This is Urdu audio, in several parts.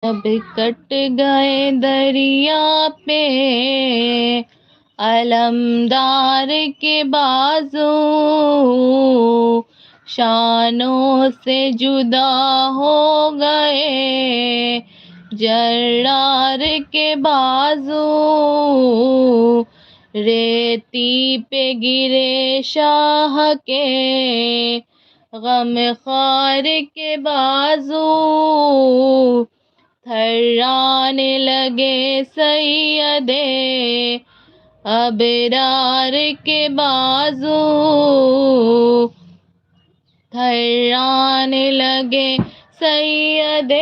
جب کٹ گئے دریا پہ علمدار کے بازو، شانوں سے جدا ہو گئے جرار کے بازو، ریتی پہ گرے شاہ کے غم خوار کے بازو، تھرانے لگے سید ابرار کے بازو، تھرانے لگے سید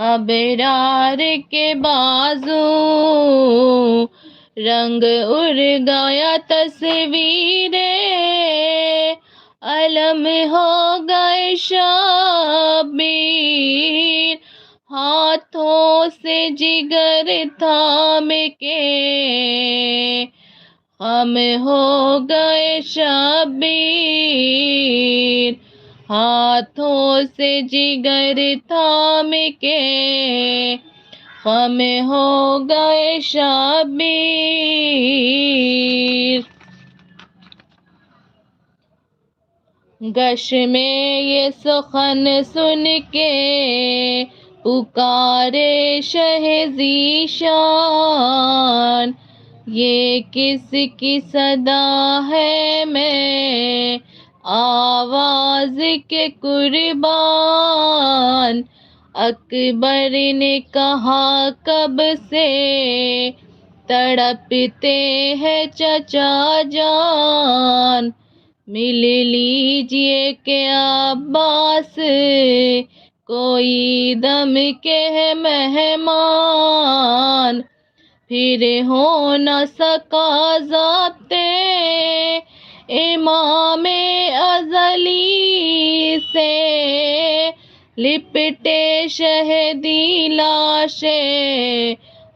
ابرار کے بازو، رنگ اڑ گیا تصویر علم ہو گئے شبیر، ہاتھوں سے جگر تھام کے ہم ہو گئے شبیر، ہاتھوں سے جگر تھام کے ہم ہو گئے شبیر۔ گش میں یہ سخن سن کے پکارے شہ ذیشان، یہ کس کی صدا ہے میں آواز کے قربان، اکبر نے کہا کب سے تڑپتے ہیں چچا جان، مل لیجئے کہ عباس کوئی دم کے ہے مہمان، پھر ہو نہ سکا ضابطے امام ازلی سے، لپٹے شہدی لاش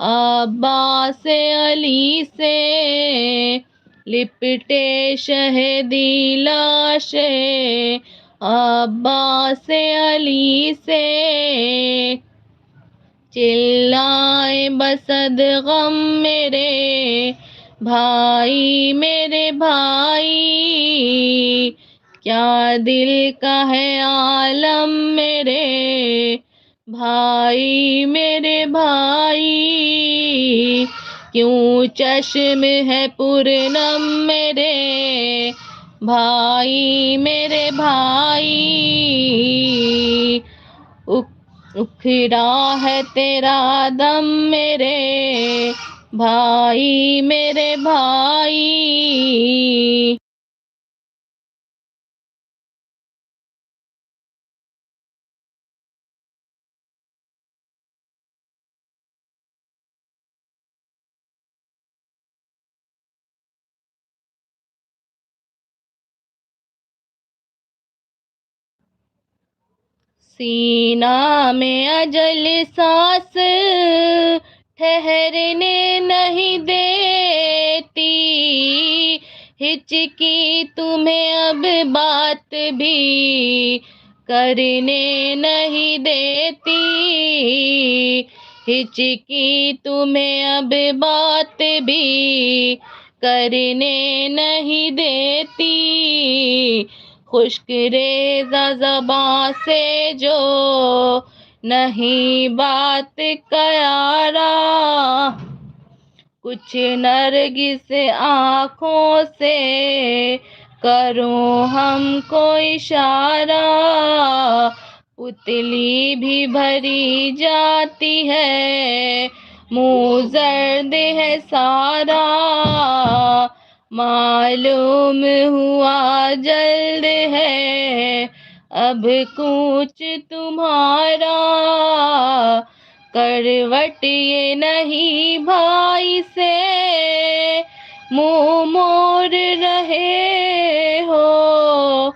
عباس علی سے، لپٹے شہدی لاش عباس علی سے، چلائے بصد غم میرے بھائی میرے بھائی، کیا دل کا ہے عالم میرے بھائی میرے بھائی، کیوں چشم ہے پرنم میرے بھائی میرے بھائی، اکھڑا ہے تیرا دم میرے بھائی میرے بھائی۔ سینہ میں اجل سانس ٹھہرنے نہیں دیتی، ہچکی تمہیں اب بات بھی کرنے نہیں دیتی، ہچکی تمہیں اب بات بھی کرنے نہیں دیتی، خشک ریزہ زباں سے جو نہیں بات کا یارا، کچھ نرگس آنکھوں سے کروں ہم کو اشارہ، پتلی بھی بھری جاتی ہے منہ زرد ہے سارا، معلوم ہوا جلد ہے اب کوچ تمہارا، کروٹ یہ نہیں بھائی سے منہ موڑ رہے ہو،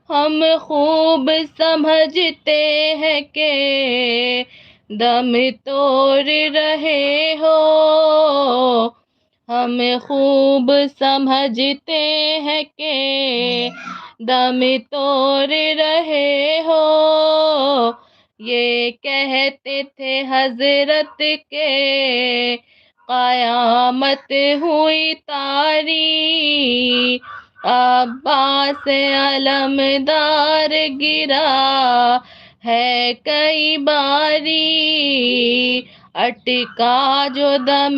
ہم خوب سمجھتے ہیں کہ دم توڑ رہے ہو، ہم خوب سمجھتے ہیں کہ دم توڑ رہے ہو، یہ کہتے تھے حضرت کے قیامت ہوئی تاری، عباس علمدار گرا ہے کئی باری، اٹکا جو دم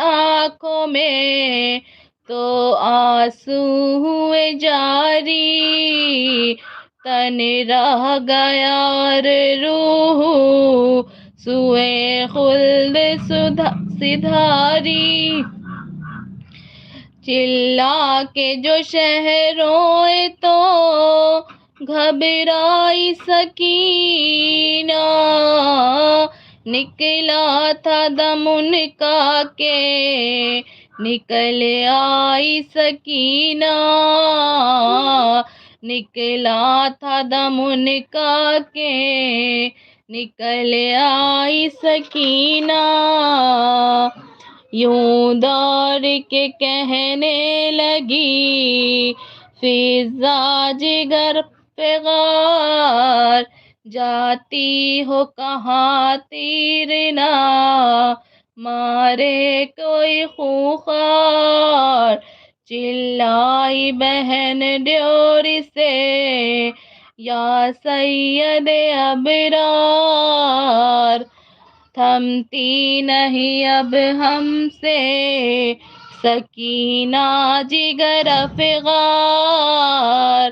آنکھوں میں تو آنسو ہوئے جاری، تن رہ گیا اور روح سوئے خلد سدھاری، چلا کے جو شہر روئے تو گھبرائی سکینہ، نکلا تھا دم ان کا کہ نکل آئی سکینہ، نکلا تھا دم ان کا کہ نکل آئی سکینہ، یوں دور کے کہنے لگی فضا جگر پہ غار، جاتی ہو کہاں تیر نہ مارے کوئی خونخوار، چلائی بہن ڈیوری سے یا سید ابرار، تھمتی نہیں اب ہم سے سکینہ جگر افغار،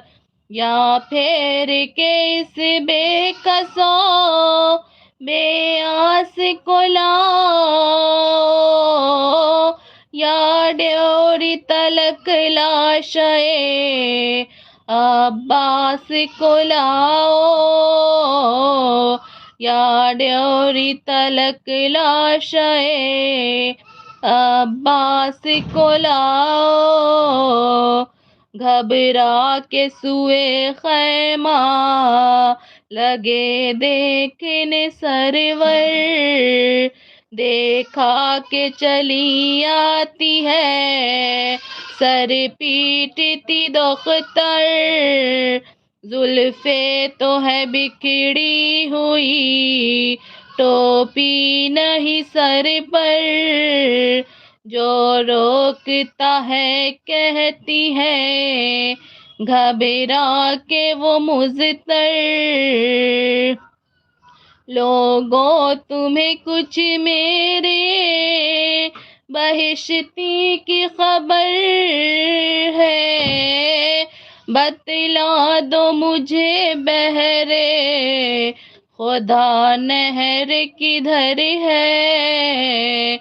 یا پھر کے اس بے کسوں بے آس کو لاؤ، یا ڈیوری تلک لاشے عباس کو لاؤ، یا ڈیوری تلک لاشے عباس کو لاؤ، گھبرا کے سوئے خیمہ لگے دیکھنے سرور، دیکھا کہ چلی آتی ہے سر پیٹتی دختر، زلفیں تو ہے بکھڑی ہوئی ٹوپی نہیں سر پر، جو روکتا ہے کہتی ہے گھبرا کے وہ مضطر، لوگوں تمہیں کچھ میرے بہشتی کی خبر ہے، بتلا دو مجھے بہرے خدا نہر کدھر ہے،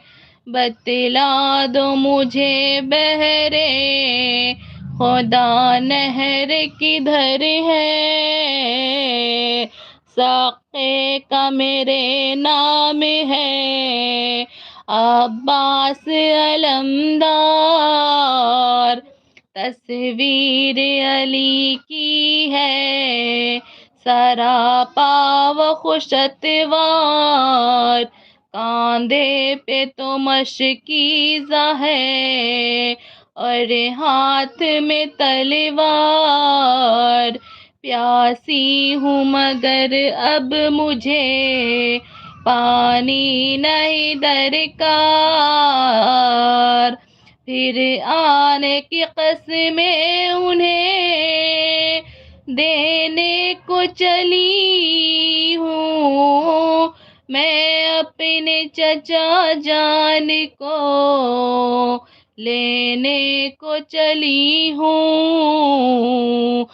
بتلا دو مجھے بہرے خدا نہر کدھر ہے، ساقے کا میرے نام ہے عباس علمدار، تصویر علی کی ہے سراپا و خوش اتوار، کاندھے پہ تو مشکیزہ ہے اور ہاتھ میں تلوار، پیاسی ہوں مگر اب مجھے پانی نہیں درکار، پھر آنے کی قسمیں انہیں دینے کو چلی ہوں، میں اپنے چچا جان کو لینے کو چلی ہوں،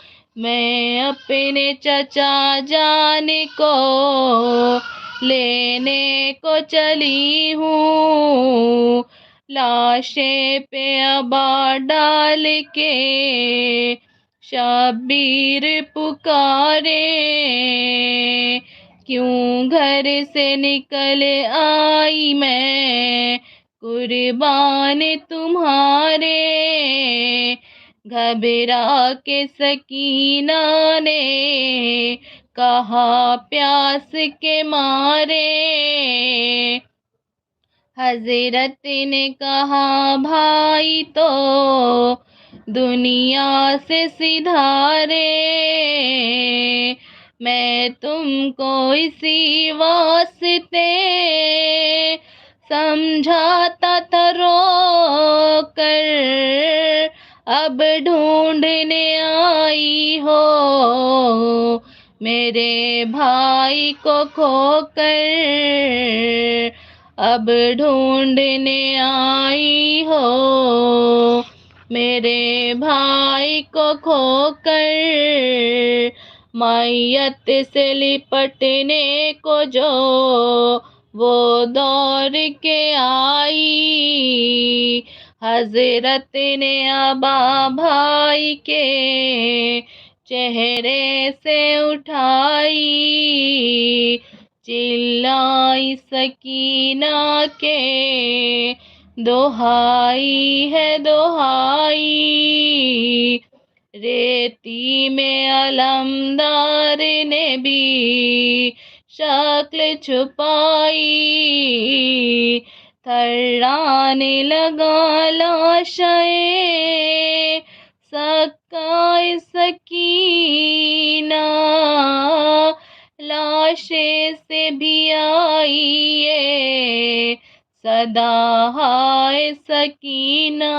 میں اپنے چچا جان کو لینے کو چلی ہوں، لاشیں پہ عبا ڈال کے شبیر پکارے، کیوں گھر سے نکل آئی میں قربان تمہارے، گھبرا کے سکینہ نے کہا پیاس کے مارے، حضرت نے کہا بھائی تو دنیا سے سدھارے، میں تم کو اسی واسطے سمجھاتا تھا رو کر، اب ڈھونڈنے آئی ہو میرے بھائی کو کھو کر، اب ڈھونڈنے آئی ہو میرے بھائی کو کھو کر، میت سے لپٹنے کو جو وہ دوڑ کے آئی، حضرت نے ابا بھائی کے چہرے سے اٹھائی، چلائی سکینہ کے دہائی ہے دہائی، ریتی میں علمدار نے بھی شکل چھپائی، تھرانے لگا لاشیں سکائے سکینہ، لاشیں سے بھی آئی ہے صدا ہائے سکینہ،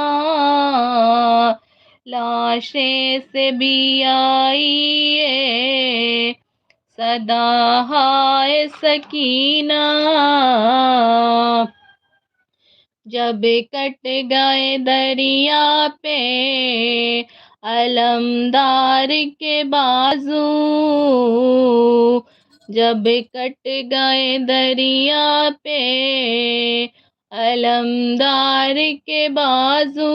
لاشیں سے بھی آئی ہے صدا ہائے سکینہ، جب کٹ گئے دریا پہ علمدار کے بازو، جب کٹ گئے دریا پہ علمدار کے بازو،